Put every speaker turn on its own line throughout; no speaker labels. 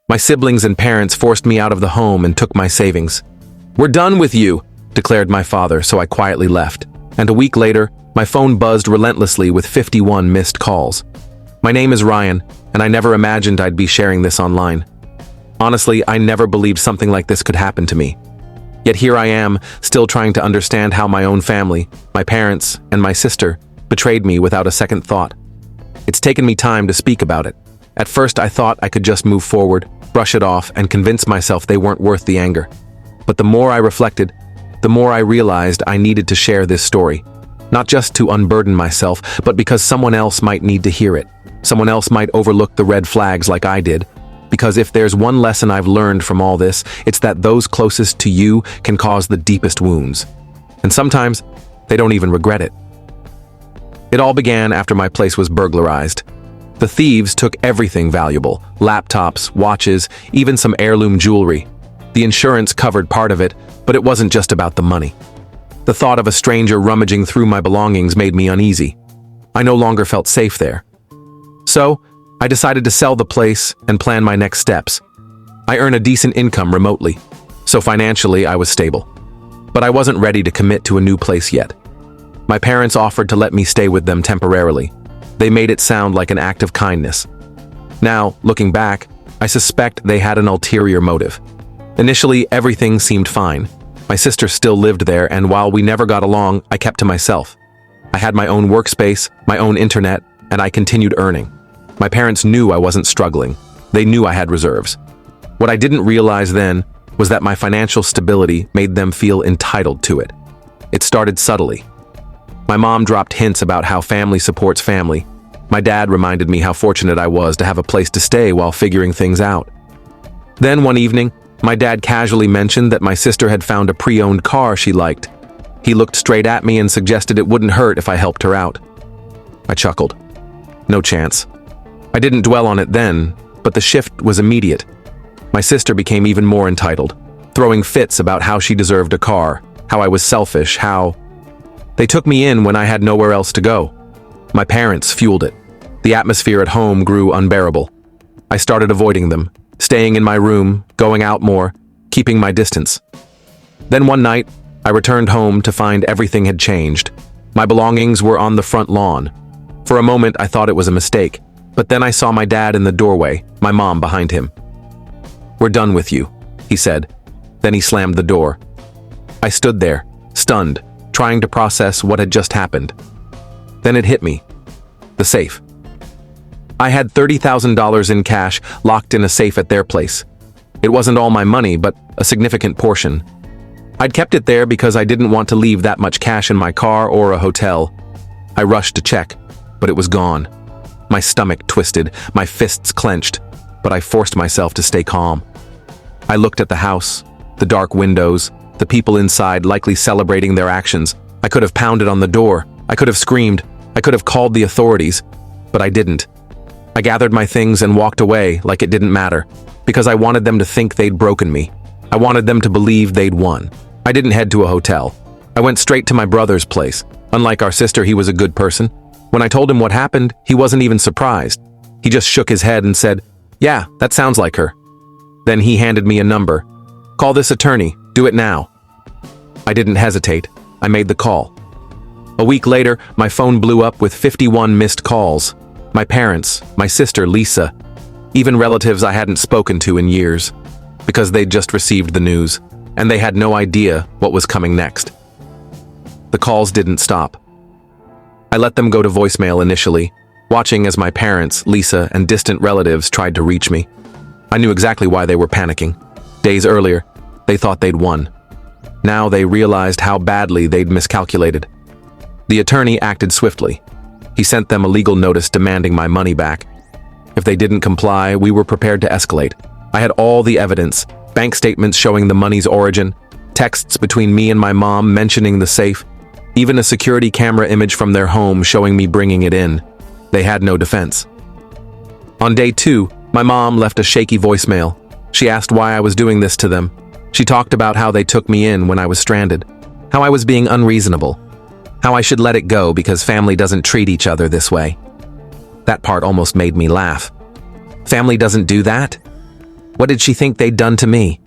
My siblings and parents forced me out of the home and took my savings. "We're done with you," declared my father, so I quietly left. And a week later, my phone buzzed relentlessly with 51 missed calls. My name is Ryan, and I never imagined I'd be sharing this online. Honestly, I never believed something like this could happen to me. Yet here I am, still trying to understand how my own family, my parents, and my sister betrayed me without a second thought. It's taken me time to speak about it. At first, I thought I could just move forward, brush it off, and convince myself they weren't worth the anger. But the more I reflected, the more I realized I needed to share this story. Not just to unburden myself, but because someone else might need to hear it. Someone else might overlook the red flags like I did. Because if there's one lesson I've learned from all this, it's that those closest to you can cause the deepest wounds. And sometimes, they don't even regret it. It all began after my place was burglarized. The thieves took everything valuable: laptops, watches, even some heirloom jewelry. The insurance covered part of it, but it wasn't just about the money. The thought of a stranger rummaging through my belongings made me uneasy. I no longer felt safe there. So, I decided to sell the place and plan my next steps. I earn a decent income remotely, so financially I was stable. But I wasn't ready to commit to a new place yet. My parents offered to let me stay with them temporarily. They made it sound like an act of kindness. Now, looking back, I suspect they had an ulterior motive. Initially, everything seemed fine. My sister still lived there, and while we never got along, I kept to myself. I had my own workspace, my own internet, and I continued earning. My parents knew I wasn't struggling. They knew I had reserves. What I didn't realize then was that my financial stability made them feel entitled to it. It started subtly. My mom dropped hints about how family supports family. My dad reminded me how fortunate I was to have a place to stay while figuring things out. Then one evening, my dad casually mentioned that my sister had found a pre-owned car she liked. He looked straight at me and suggested it wouldn't hurt if I helped her out. I chuckled. No chance. I didn't dwell on it then, but the shift was immediate. My sister became even more entitled, throwing fits about how she deserved a car, how I was selfish, how... They took me in when I had nowhere else to go. My parents fueled it. The atmosphere at home grew unbearable. I started avoiding them, staying in my room, going out more, keeping my distance. Then one night, I returned home to find everything had changed. My belongings were on the front lawn. For a moment, I thought it was a mistake, but then I saw my dad in the doorway, my mom behind him. "We're done with you," he said. Then he slammed the door. I stood there, stunned, trying to process what had just happened. Then it hit me. The safe. I had $30,000 in cash locked in a safe at their place. It wasn't all my money, but a significant portion. I'd kept it there because I didn't want to leave that much cash in my car or a hotel. I rushed to check, but it was gone. My stomach twisted, my fists clenched, but I forced myself to stay calm. I looked at the house, the dark windows, the people inside likely celebrating their actions. I could have pounded on the door. I could have screamed. I could have called the authorities, but I didn't. I gathered my things and walked away like it didn't matter, because I wanted them to think they'd broken me. I wanted them to believe they'd won. I didn't head to a hotel. I went straight to my brother's place. Unlike our sister, he was a good person. When I told him what happened, he wasn't even surprised. He just shook his head and said, "Yeah, that sounds like her." Then he handed me a number. "Call this attorney. Do it now." I didn't hesitate. I made the call. A week later, my phone blew up with 51 missed calls. My parents, my sister Lisa, even relatives I hadn't spoken to in years, because they'd just received the news, and they had no idea what was coming next. The calls didn't stop. I let them go to voicemail initially, watching as my parents, Lisa, and distant relatives tried to reach me. I knew exactly why they were panicking. Days earlier, they thought they'd won. Now they realized how badly they'd miscalculated. The attorney acted swiftly. He sent them a legal notice demanding my money back. If they didn't comply, we were prepared to escalate. I had all the evidence, bank statements showing the money's origin, texts between me and my mom mentioning the safe, even a security camera image from their home showing me bringing it in. They had no defense. On day 2, my mom left a shaky voicemail. She asked why I was doing this to them. She talked about how they took me in when I was stranded, how I was being unreasonable, how I should let it go because family doesn't treat each other this way. That part almost made me laugh. Family doesn't do that? What did she think they'd done to me?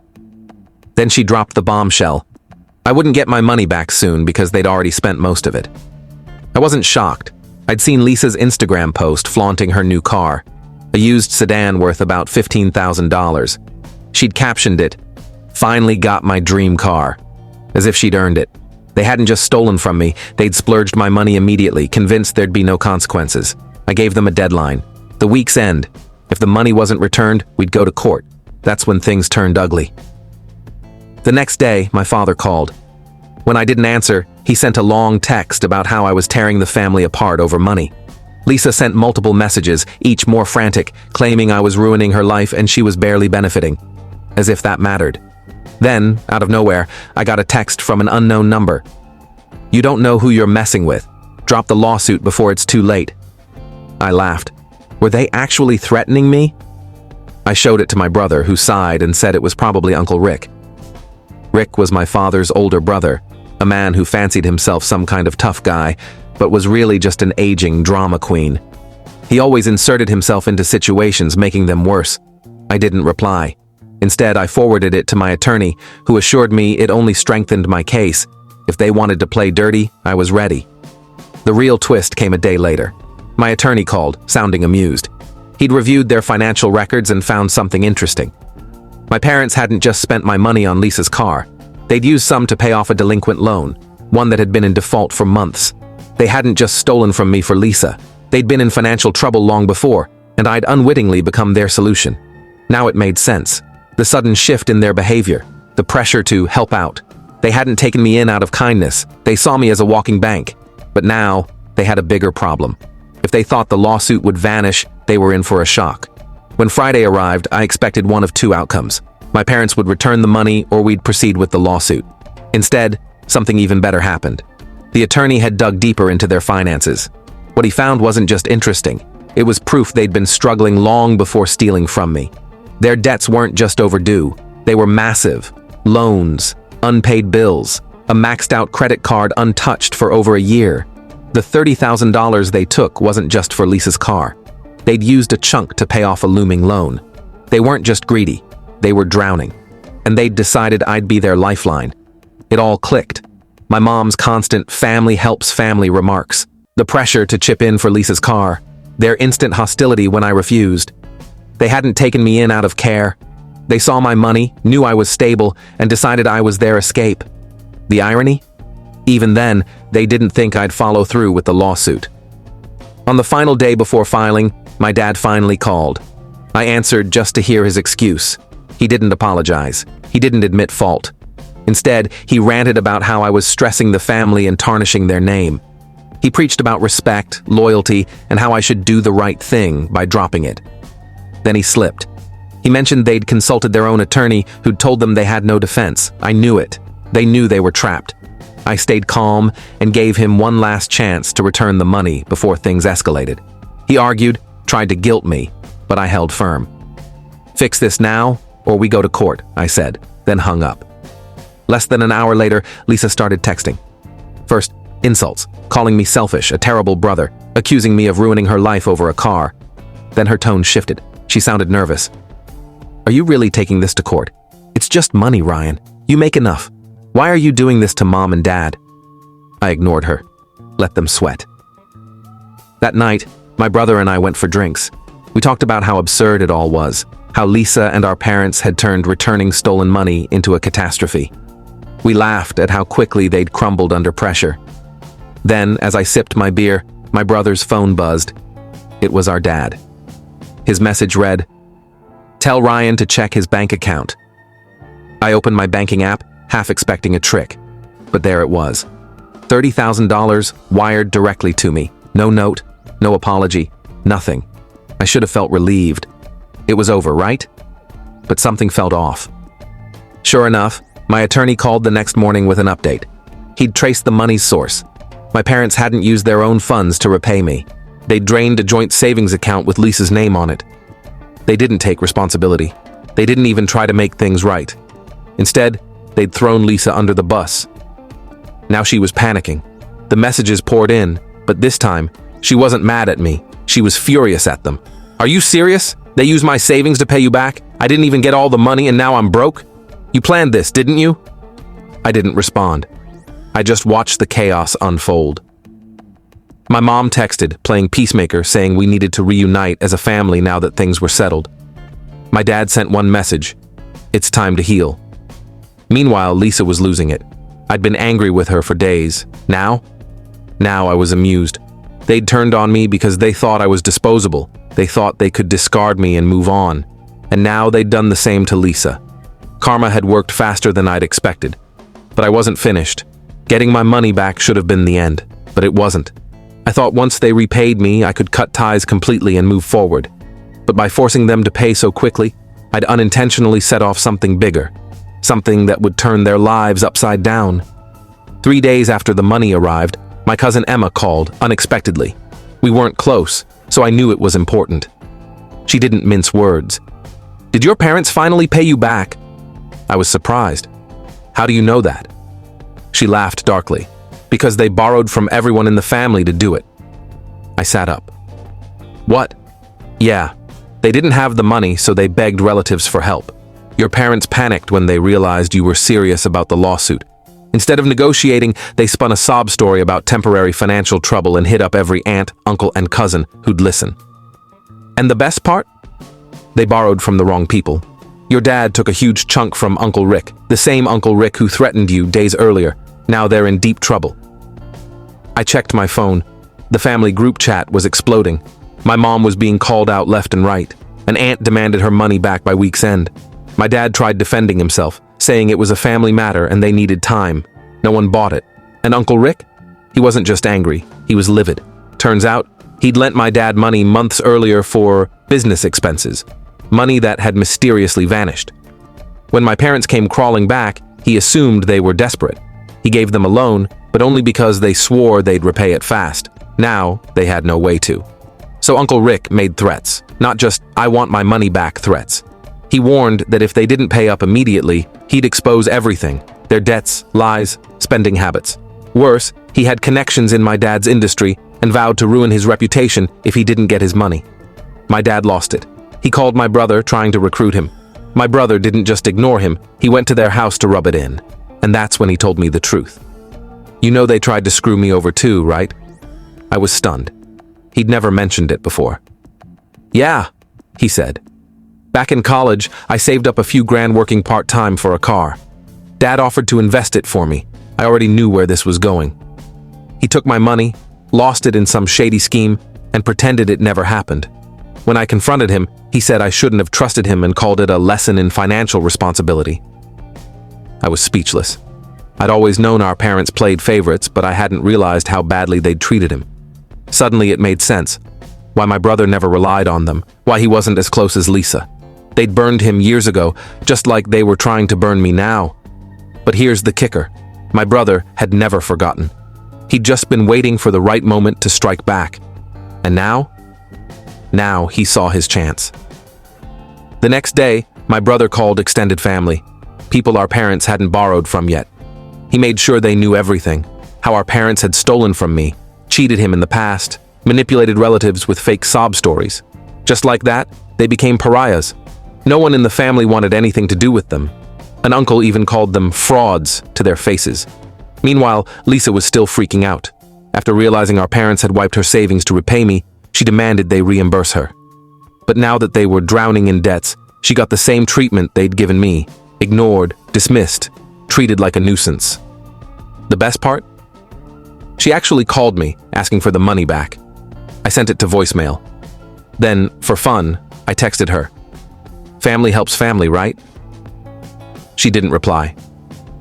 Then she dropped the bombshell. I wouldn't get my money back soon because they'd already spent most of it. I wasn't shocked. I'd seen Lisa's Instagram post flaunting her new car, a used sedan worth about $15,000. She'd captioned it, "Finally got my dream car," as if she'd earned it. They hadn't just stolen from me, they'd splurged my money immediately, convinced there'd be no consequences. I gave them a deadline. The week's end. If the money wasn't returned, we'd go to court. That's when things turned ugly. The next day, my father called. When I didn't answer, he sent a long text about how I was tearing the family apart over money. Lisa sent multiple messages, each more frantic, claiming I was ruining her life and she was barely benefiting. As if that mattered. Then, out of nowhere, I got a text from an unknown number. "You don't know who you're messing with. Drop the lawsuit before it's too late." I laughed. Were they actually threatening me? I showed it to my brother, who sighed and said it was probably Uncle Rick. Rick was my father's older brother, a man who fancied himself some kind of tough guy, but was really just an aging drama queen. He always inserted himself into situations, making them worse. I didn't reply. Instead, I forwarded it to my attorney, who assured me it only strengthened my case. If they wanted to play dirty, I was ready. The real twist came a day later. My attorney called, sounding amused. He'd reviewed their financial records and found something interesting. My parents hadn't just spent my money on Lisa's car. They'd used some to pay off a delinquent loan, one that had been in default for months. They hadn't just stolen from me for Lisa. They'd been in financial trouble long before, and I'd unwittingly become their solution. Now it made sense. The sudden shift in their behavior, the pressure to help out. They hadn't taken me in out of kindness. They saw me as a walking bank. But now, they had a bigger problem. If they thought the lawsuit would vanish, they were in for a shock. When Friday arrived, I expected one of two outcomes. My parents would return the money or we'd proceed with the lawsuit. Instead, something even better happened. The attorney had dug deeper into their finances. What he found wasn't just interesting. It was proof they'd been struggling long before stealing from me. Their debts weren't just overdue. They were massive. Loans, unpaid bills, a maxed-out credit card untouched for over a year. The $30,000 they took wasn't just for Lisa's car. They'd used a chunk to pay off a looming loan. They weren't just greedy. They were drowning. And they'd decided I'd be their lifeline. It all clicked. My mom's constant "family helps family" remarks. The pressure to chip in for Lisa's car. Their instant hostility when I refused. They hadn't taken me in out of care. They saw my money, knew I was stable, and decided I was their escape. The irony? Even then, they didn't think I'd follow through with the lawsuit. On the final day before filing, my dad finally called. I answered just to hear his excuse. He didn't apologize. He didn't admit fault. Instead, he ranted about how I was stressing the family and tarnishing their name. He preached about respect, loyalty, and how I should do the right thing by dropping it. Then he slipped. He mentioned they'd consulted their own attorney, who'd told them they had no defense. I knew it. They knew they were trapped. I stayed calm and gave him one last chance to return the money before things escalated. He argued, tried to guilt me, but I held firm. "Fix this now, or we go to court," I said, then hung up. Less than an hour later, Lisa started texting. First, insults, calling me selfish, a terrible brother, accusing me of ruining her life over a car. Then her tone shifted. She sounded nervous. "Are you really taking this to court? It's just money, Ryan. You make enough. Why are you doing this to Mom and Dad?" I ignored her. Let them sweat. That night, my brother and I went for drinks. We talked about how absurd it all was, how Lisa and our parents had turned returning stolen money into a catastrophe. We laughed at how quickly they'd crumbled under pressure. Then, as I sipped my beer, my brother's phone buzzed. It was our dad. His message read, "Tell Ryan to check his bank account." I opened my banking app, half expecting a trick. But there it was. $30,000 wired directly to me. No note, no apology, nothing. I should have felt relieved. It was over, right? But something felt off. Sure enough, my attorney called the next morning with an update. He'd traced the money's source. My parents hadn't used their own funds to repay me. They'd drained a joint savings account with Lisa's name on it. They didn't take responsibility. They didn't even try to make things right. Instead, they'd thrown Lisa under the bus. Now she was panicking. The messages poured in, but this time, she wasn't mad at me. She was furious at them. "Are you serious? They used my savings to pay you back? I didn't even get all the money and now I'm broke? You planned this, didn't you? I didn't respond. I just watched the chaos unfold. My mom texted, playing peacemaker, saying we needed to reunite as a family now that things were settled. My dad sent one message: it's time to heal. Meanwhile, Lisa was losing it. I'd been angry with her for days. Now I was amused. They'd turned on me because they thought I was disposable. They thought they could discard me and move on. And now they'd done the same to Lisa. Karma had worked faster than I'd expected. But I wasn't finished. Getting my money back should have been the end, but it wasn't. I thought once they repaid me, I could cut ties completely and move forward. But by forcing them to pay so quickly, I'd unintentionally set off something bigger. Something that would turn their lives upside down. 3 days after the money arrived, my cousin Emma called, unexpectedly. We weren't close, so I knew it was important. She didn't mince words. "Did your parents finally pay you back?" I was surprised. "How do you know that?" She laughed darkly. "Because they borrowed from everyone in the family to do it." I sat up. "What?" "Yeah, they didn't have the money, so they begged relatives for help. Your parents panicked when they realized you were serious about the lawsuit. Instead of negotiating, they spun a sob story about temporary financial trouble and hit up every aunt, uncle, and cousin who'd listen. And the best part? They borrowed from the wrong people. Your dad took a huge chunk from Uncle Rick, the same Uncle Rick who threatened you days earlier. Now they're in deep trouble." I checked my phone. The family group chat was exploding. My mom was being called out left and right. An aunt demanded her money back by week's end. My dad tried defending himself, saying it was a family matter and they needed time. No one bought it. And Uncle Rick? He wasn't just angry, he was livid. Turns out, he'd lent my dad money months earlier for business expenses. Money that had mysteriously vanished. When my parents came crawling back, he assumed they were desperate. He gave them a loan, but only because they swore they'd repay it fast. Now, they had no way to. So Uncle Rick made threats, not just "I want my money back" threats. He warned that if they didn't pay up immediately, he'd expose everything: their debts, lies, spending habits. Worse, he had connections in my dad's industry and vowed to ruin his reputation if he didn't get his money. My dad lost it. He called my brother, trying to recruit him. My brother didn't just ignore him, he went to their house to rub it in. And that's when he told me the truth. "You know they tried to screw me over too, right?" I was stunned. He'd never mentioned it before. "Yeah," he said. "Back in college, I saved up a few grand working part-time for a car. Dad offered to invest it for me. I already knew where this was going. He took my money, lost it in some shady scheme, and pretended it never happened. When I confronted him, he said I shouldn't have trusted him and called it a lesson in financial responsibility." I was speechless. I'd always known our parents played favorites, but I hadn't realized how badly they'd treated him. Suddenly it made sense. Why my brother never relied on them, why he wasn't as close as Lisa. They'd burned him years ago, just like they were trying to burn me now. But here's the kicker. My brother had never forgotten. He'd just been waiting for the right moment to strike back. And now? Now he saw his chance. The next day, my brother called extended family, people our parents hadn't borrowed from yet. He made sure they knew everything, how our parents had stolen from me, cheated him in the past, manipulated relatives with fake sob stories. Just like that, they became pariahs. No one in the family wanted anything to do with them. An uncle even called them frauds to their faces. Meanwhile, Lisa was still freaking out. After realizing our parents had wiped her savings to repay me, she demanded they reimburse her. But now that they were drowning in debts, she got the same treatment they'd given me. Ignored, dismissed, treated like a nuisance. The best part? She actually called me, asking for the money back. I sent it to voicemail. Then, for fun, I texted her. "Family helps family, right?" She didn't reply.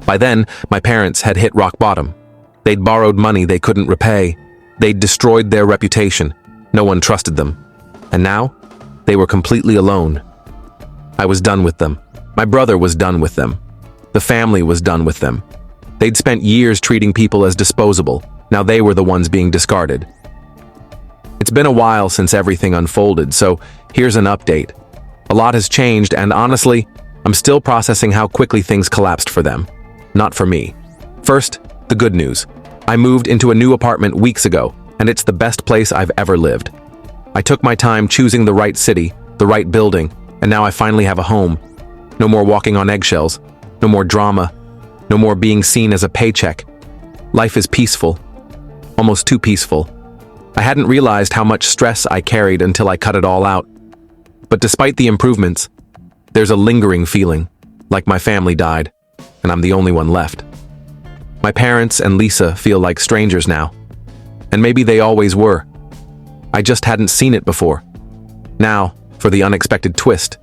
By then, my parents had hit rock bottom. They'd borrowed money they couldn't repay. They'd destroyed their reputation. No one trusted them. And now, they were completely alone. I was done with them. My brother was done with them. The family was done with them. They'd spent years treating people as disposable. Now they were the ones being discarded. It's been a while since everything unfolded, so here's an update. A lot has changed, and honestly, I'm still processing how quickly things collapsed for them. Not for me. First, the good news. I moved into a new apartment weeks ago, and it's the best place I've ever lived. I took my time choosing the right city, the right building, And now I finally have a home. No more walking on eggshells. No more drama. No more being seen as a paycheck. Life is peaceful. Almost too peaceful. I hadn't realized how much stress I carried until I cut it all out. But despite the improvements, there's a lingering feeling, like my family died, and I'm the only one left. My parents and Lisa feel like strangers now. And maybe they always were. I just hadn't seen it before. Now, for the unexpected twist.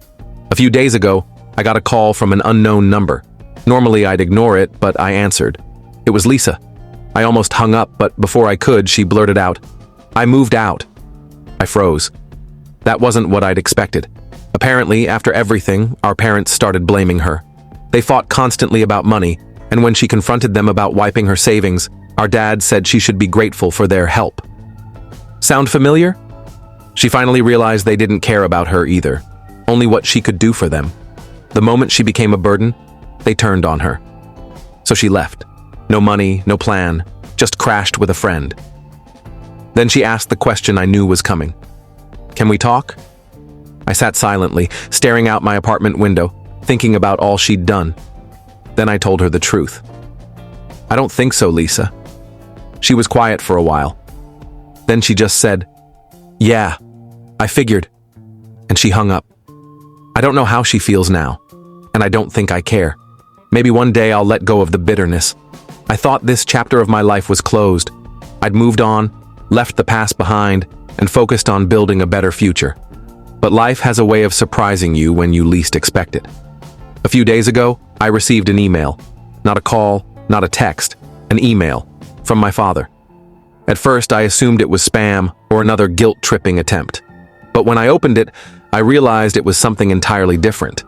A few days ago, I got a call from an unknown number. Normally I'd ignore it, but I answered. It was Lisa. I almost hung up, but before I could, she blurted out, "I moved out." I froze. That wasn't what I'd expected. Apparently, after everything, our parents started blaming her. They fought constantly about money, and when she confronted them about wiping her savings, our dad said she should be grateful for their help. Sound familiar? She finally realized they didn't care about her either, only what she could do for them. The moment she became a burden, they turned on her. So she left. No money, no plan, just crashed with a friend. Then she asked the question I knew was coming. "Can we talk?" I sat silently, staring out my apartment window, thinking about all she'd done. Then I told her the truth. "I don't think so, Lisa." She was quiet for a while. Then she just said, "Yeah, I figured." And she hung up. I don't know how she feels now, and I don't think I care. Maybe one day I'll let go of the bitterness. I thought this chapter of my life was closed. I'd moved on, left the past behind, and focused on building a better future. But life has a way of surprising you when you least expect it. A few days ago, I received an email. Not a call, not a text, an email from my father. At first, I assumed it was spam or another guilt-tripping attempt. But when I opened it, I realized it was something entirely different.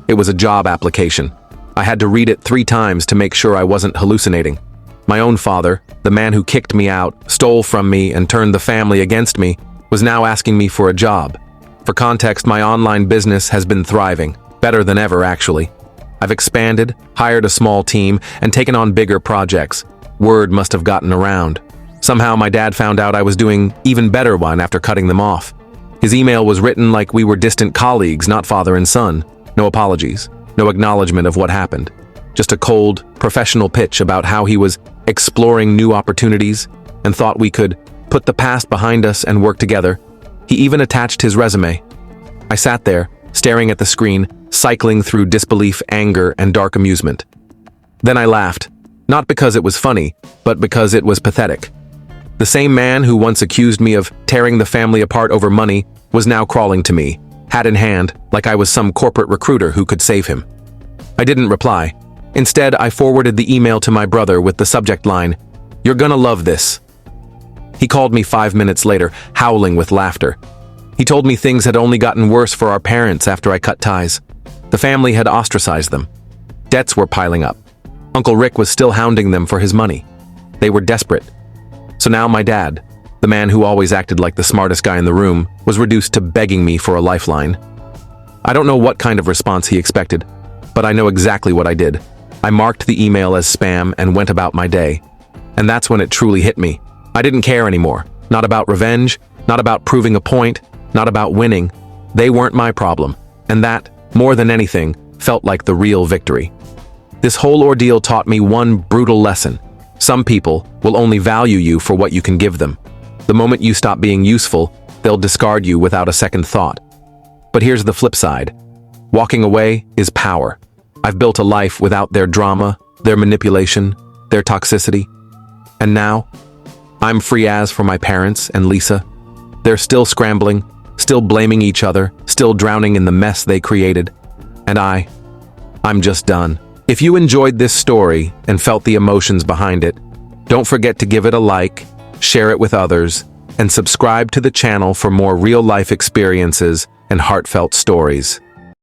It was a job application. I had to read it 3 times to make sure I wasn't hallucinating. My own father, the man who kicked me out, stole from me, and turned the family against me, was now asking me for a job. For context, my online business has been thriving, better than ever actually. I've expanded, hired a small team, and taken on bigger projects. Word must have gotten around. Somehow my dad found out I was doing even better one after cutting them off. His email was written like we were distant colleagues, not father and son. No apologies, no acknowledgement of what happened. Just a cold, professional pitch about how he was exploring new opportunities and thought we could put the past behind us and work together. He even attached his resume. I sat there, staring at the screen, cycling through disbelief, anger, and dark amusement. Then I laughed, not because it was funny, but because it was pathetic. The same man who once accused me of tearing the family apart over money was now crawling to me, hat in hand, like I was some corporate recruiter who could save him. I didn't reply. Instead, I forwarded the email to my brother with the subject line, "You're gonna love this." He called me 5 minutes later, howling with laughter. He told me things had only gotten worse for our parents after I cut ties. The family had ostracized them. Debts were piling up. Uncle Rick was still hounding them for his money. They were desperate. So now my dad, the man who always acted like the smartest guy in the room, was reduced to begging me for a lifeline. I don't know what kind of response he expected, but I know exactly what I did. I marked the email as spam and went about my day. And that's when it truly hit me. I didn't care anymore. Not about revenge, not about proving a point, not about winning. They weren't my problem. And that, more than anything, felt like the real victory. This whole ordeal taught me one brutal lesson. Some people will only value you for what you can give them. The moment you stop being useful, they'll discard you without a second thought. But here's the flip side. Walking away is power. I've built a life without their drama, their manipulation, their toxicity. And now, I'm free as for my parents and Lisa. They're still scrambling, still blaming each other, still drowning in the mess they created. And I'm just done. If you enjoyed this story and felt the emotions behind it, don't forget to give it a like, share it with others, and subscribe to the channel for more real-life experiences and heartfelt stories.